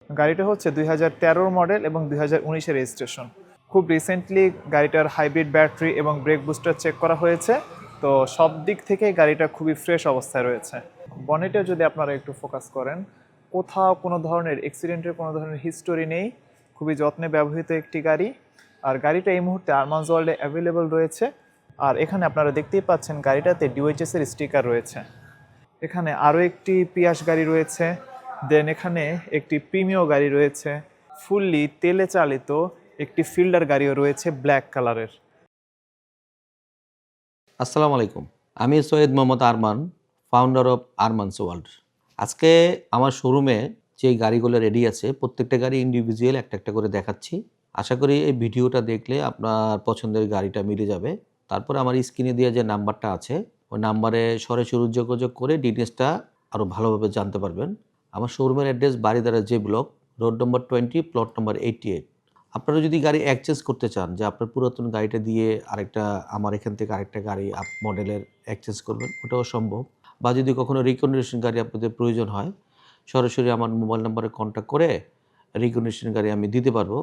গাড়িটা হচ্ছে 2013 মডেল এবং 2019-এর রেজিস্ট্রেশন। খুব রিসেন্টলি গাড়িটার হাইব্রিড ব্যাটারি এবং ব্রেক বুস্টার চেক করা হয়েছে। তো সব দিক থেকে গাড়িটা খুবই ফ্রেশ অবস্থায় রয়েছে। বনেটে যদি আপনারা একটু ফোকাস করেন, কোথাও কোনো ধরনের অ্যাক্সিডেন্টের কোনো ধরনের হিস্টোরি নেই। খুবই যত্নে ব্যবহৃত একটি গাড়ি। আর গাড়িটা এই মুহূর্তে আরমানস ওয়ার্ল্ডে অ্যাভেলেবল রয়েছে। আর এখানে আপনারা দেখতেই পাচ্ছেন গাড়িটাতে ডিওএইচএস-এর স্টিকার রয়েছে। এখানে আরও একটি পিয়াস গাড়ি রয়েছে, দেন এখানে একটি প্রিমিয় গাড়ি রয়েছে, ফুললি তেলে চালিত একটি ফিল্ডার গাড়িও রয়েছে ব্ল্যাক কালারের। আসসালামু আলাইকুম, আমি Syed Mohammad Arman, founder of Arman's world. আজকে আমার শোরুমে যে গাড়িগুলো রেডি আছে প্রত্যেকটা গাড়ি ইন্ডিভিজুয়াল একটা একটা করে দেখাচ্ছি। আশা করি এই ভিডিওটা দেখলে আপনার পছন্দের গাড়িটা মিলে যাবে। তারপর আমার স্ক্রিনে দেওয়া যে নাম্বারটা আছে ওই নাম্বারে সরাসরি যোগাযোগ করে ডিটেলসটা আরও ভালোভাবে জানতে পারবেন। আমার শোরুমের address Baridhara J block, road number 20, plot number 88। আপনারা যদি গাড়ি এক্সচেঞ্জ করতে চান, যে আপনার পুরাতন গাড়িটা দিয়ে আরেকটা আমার এখান থেকে আরেকটা গাড়ি আপ মডেলের এক্সচেঞ্জ করবেন, ওটাও সম্ভব। বা যদি কখনো রিকন্ডিশন গাড়ি আপনাদের প্রয়োজন হয়, সরাসরি আমার মোবাইল নাম্বারে কন্ট্যাক্ট করে রিকন্ডিশন গাড়ি আমি দিতে পারবো।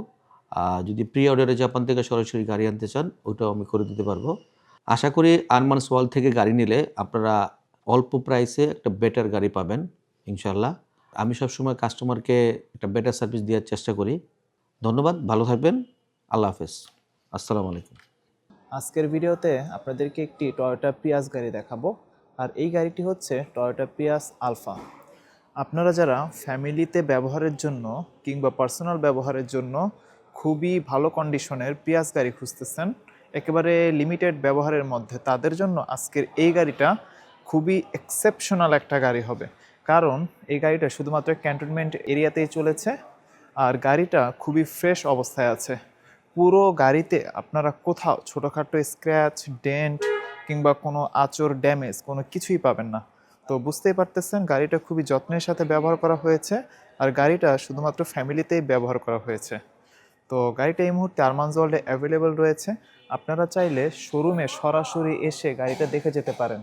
আর যদি প্রি অর্ডারে জাপান থেকে সরাসরি গাড়ি আনতে চান, ওটাও আমি করে দিতে পারবো। আশা করি আরমানস ওয়ার্ল্ড থেকে গাড়ি নিলে আপনারা অল্প প্রাইসে একটা বেটার গাড়ি পাবেন ইনশাল্লাহ। আমি সবসময় কাস্টমারকে একটা বেটার সার্ভিস দেওয়ার চেষ্টা করি। ধন্যবাদ, ভালো থাকবেন, আল্লাহ হাফেজ, আসসালামু আলাইকুম। আজকের ভিডিওতে আপনাদেরকে একটি টয়োটা প্রিয়াস গাড়ি দেখাবো। আর এই গাড়িটি হচ্ছে টয়োটা প্রিয়াস আলফা। আপনারা যারা ফ্যামিলিতে ব্যবহারের জন্য কিংবা পার্সোনাল ব্যবহারের জন্য খুবই ভালো কন্ডিশনের প্রিয়াস গাড়ি খুঁজতেছেন, একেবারে লিমিটেড ব্যবহারের মধ্যে, তাদের জন্য আজকের এই গাড়িটা খুবই এক্সেপশনাল একটা গাড়ি হবে। কারণ এই গাড়িটা শুধুমাত্র ক্যান্টনমেন্ট এরিয়াতেই চলেছে। আর গাড়িটা খুবই ফ্রেশ অবস্থায় আছে। পুরো গাড়িতে আপনারা কোথাও ছোটোখাটো স্ক্র্যাচ, ডেন্ট কিংবা কোনো আঁচড়, ড্যামেজ কোনো কিছুই পাবেন না। তো বুঝতেই পারতেছেন গাড়িটা খুবই যত্নের সাথে ব্যবহার করা হয়েছে। আর গাড়িটা শুধুমাত্র ফ্যামিলিতেই ব্যবহার করা হয়েছে। তো গাড়িটা এই মুহূর্তে আরমানস ওয়ার্ল্ডে অ্যাভেলেবল রয়েছে। আপনারা চাইলে শোরুমে সরাসরি এসে গাড়িটা দেখে যেতে পারেন।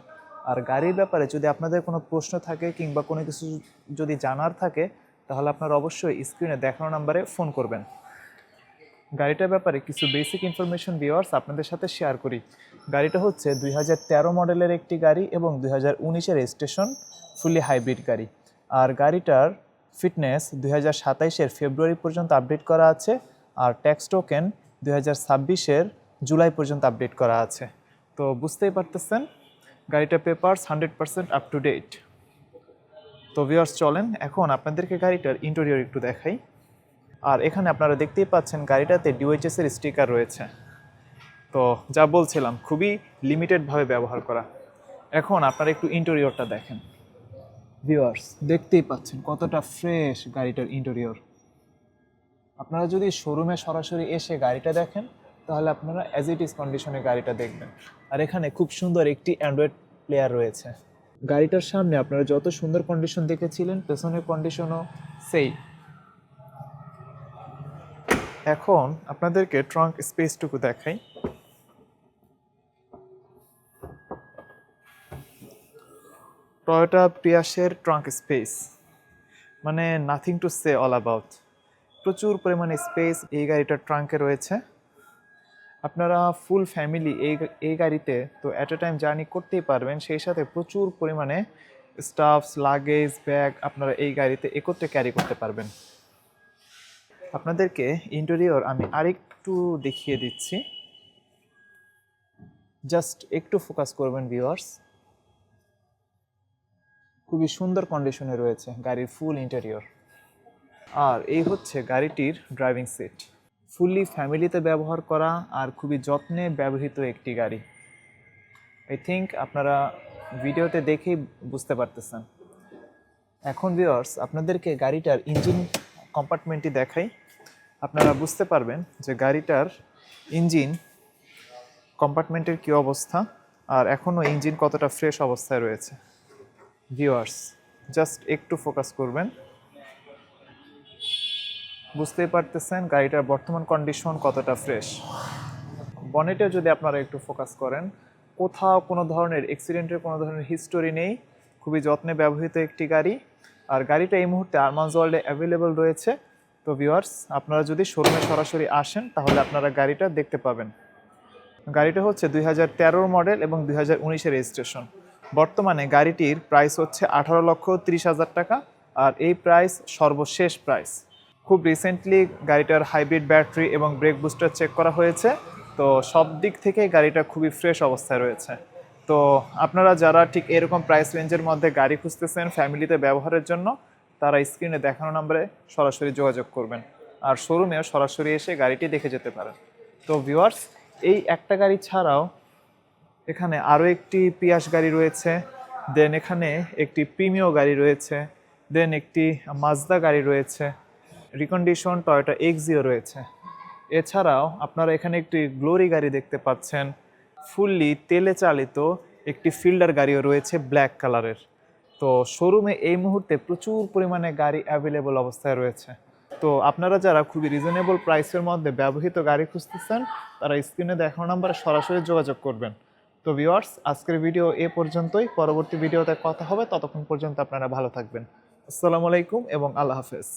আর গাড়ির ব্যাপারে যদি আপনাদের কোনো প্রশ্ন থাকে কিংবা কোনো কিছু যদি জানার থাকে, তাহলে আপনারা অবশ্যই স্ক্রিনে দেখানো নাম্বারে ফোন করবেন। গাড়িটার ব্যাপারে কিছু বেসিক ইনফরমেশন ভিউয়ার্স আপনাদের সাথে শেয়ার করি। গাড়িটা হচ্ছে 2013 মডেলের একটি গাড়ি এবং 2019-এর রেজিস্ট্রেশন, ফুলি হাইব্রিড গাড়ি। আর গাড়িটার ফিটনেস 2027-এর ফেব্রুয়ারি পর্যন্ত আপডেট করা আছে। আর ট্যাক্স টোকেন 2026-এর জুলাই পর্যন্ত আপডেট করা আছে। তো বুঝতেই পারতেছেন গাড়িটার পেপারস 100% আপ টু ডেট। তো ভিউয়ার্স চলেন এখন আপনাদেরকে গাড়িটার ইন্টেরিয়র একটু দেখাই। আর এখানে আপনারা দেখতেই পাচ্ছেন গাড়িটাতে ডিওএইচএস-এর স্টিকার রয়েছে। তো যা বলছিলাম খুবই লিমিটেডভাবে ব্যবহার করা। এখন আপনারা একটু ইন্টেরিয়রটা দেখেন। ভিউয়ার্স দেখতেই পাচ্ছেন কতটা ফ্রেশ গাড়িটার ইন্টেরিয়র। আপনারা যদি শোরুমে সরাসরি এসে গাড়িটা দেখেন, তাহলে আপনারা অ্যাজ ইট ইজ কন্ডিশনে গাড়িটা দেখবেন। আর এখানে খুব সুন্দর একটি অ্যান্ড্রয়েড প্লেয়ার রয়েছে। গাড়িটার সামনে আপনারা যত সুন্দর কন্ডিশন দেখেছিলেন, পেছনের কন্ডিশনও সেই। এখন আপনাদেরকে ট্রাঙ্ক স্পেসটুকু দেখাই। টয়োটা প্রিয়াসের ট্রাঙ্ক স্পেস মানে nothing to say all about. প্রচুর পরিমাণে স্পেস এই গাড়িটার ট্রাঙ্কে রয়েছে। আপনারা ফুল ফ্যামিলি এই গাড়িতে তো অ্যাট এ টাইম জার্নি করতেই পারবেন। সেই সাথে প্রচুর পরিমাণে স্টাফস, লাগেজ, ব্যাগ আপনারা এই গাড়িতে একত্রে ক্যারি করতে পারবেন। আপনাদেরকে ইন্টেরিয়র আমি আরেকটু দেখিয়ে দিচ্ছি, জাস্ট একটু ফোকাস করবেন ভিউয়ার্স। খুবই সুন্দর কন্ডিশনে রয়েছে গাড়ির ফুল ইন্টেরিয়র। আর এই হচ্ছে গাড়িটির ড্রাইভিং সিট। ফুললি ফ্যামিলিতে ব্যবহার করা আর খুবই যত্নে ব্যবহৃত একটি গাড়ি। আই থিঙ্ক আপনারা ভিডিওতে দেখেই বুঝতে পারতেছেন। এখন ভিউয়ার্স আপনাদেরকে গাড়িটার ইঞ্জিন কম্পার্টমেন্টটি দেখাই। আপনারা বুঝতে পারবেন যে গাড়িটার ইঞ্জিন কম্পার্টমেন্টের কী অবস্থা আর এখনও ইঞ্জিন কতটা ফ্রেশ অবস্থায় রয়েছে। ভিউয়ার্স জাস্ট একটু ফোকাস করবেন, বুঝতেই পারতেছেন গাড়িটার বর্তমান কন্ডিশন কতটা ফ্রেশ। বনেটে যদি আপনারা একটু ফোকাস করেন, কোথাও কোনো ধরনের অ্যাক্সিডেন্টের কোনো ধরনের হিস্টোরি নেই। খুবই যত্নে ব্যবহৃত একটি গাড়ি। আর গাড়িটা এই মুহূর্তে আরমানস ওয়ার্ল্ডে অ্যাভেলেবল রয়েছে। তো ভিউয়ার্স, আপনারা যদি শোরুমে সরাসরি আসেন তাহলে আপনারা গাড়িটা দেখতে পাবেন। গাড়িটা হচ্ছে 2013 মডেল এবং 2019-এর রেজিস্ট্রেশন। বর্তমানে গাড়িটির প্রাইস হচ্ছে 18,30,000 টাকা, আর এই প্রাইস সর্বশেষ প্রাইস। খুব রিসেন্টলি গাড়িটার হাইব্রিড ব্যাটারি এবং ব্রেক বুস্টার চেক করা হয়েছে, তো সব দিক থেকে গাড়িটা খুবই ফ্রেশ অবস্থায় রয়েছে। তো আপনারা যারা ঠিক এরকম প্রাইস রেঞ্জের মধ্যে গাড়ি খুঁজতেছেন ফ্যামিলিতে ব্যবহারের জন্য, তারা স্ক্রিনে দেখানো নম্বরে সরাসরি যোগাযোগ করবেন, আর শোরুমেও সরাসরি এসে গাড়িটি দেখে যেতে পারেন। তো ভিউয়ার্স, এই একটা গাড়ি ছাড়াও এখানে আরও একটি পিয়াস গাড়ি রয়েছে, দেন এখানে একটি প্রিমিও গাড়ি রয়েছে, দেন একটি মাজদা গাড়ি রয়েছে, রিকন্ডিশন টয়োটা এক্সিও রয়েছে। এছাড়াও আপনারা এখানে একটি গ্লোরি গাড়ি দেখতে পাচ্ছেন, ফুললি তেলে চালিত একটি ফিল্ডার গাড়িও রয়েছে ব্ল্যাক কালারের। তো শোরুমে এই মুহূর্তে প্রচুর পরিমাণে গাড়ি অ্যাভেলেবল অবস্থায় রয়েছে। তো আপনারা যারা খুবই রিজনেবল প্রাইসের মধ্যে ব্যবহৃত গাড়ি খুঁজতেছেন, তারা স্ক্রিনে দেখানো নাম্বারে সরাসরি যোগাযোগ করবেন। তো ভিউয়ার্স, আজকের ভিডিও এ পর্যন্তই। পরবর্তী ভিডিওতে কথা হবে, ততক্ষণ পর্যন্ত আপনারা ভালো থাকবেন। আসসালামু আলাইকুম এবং আল্লাহ হাফেজ।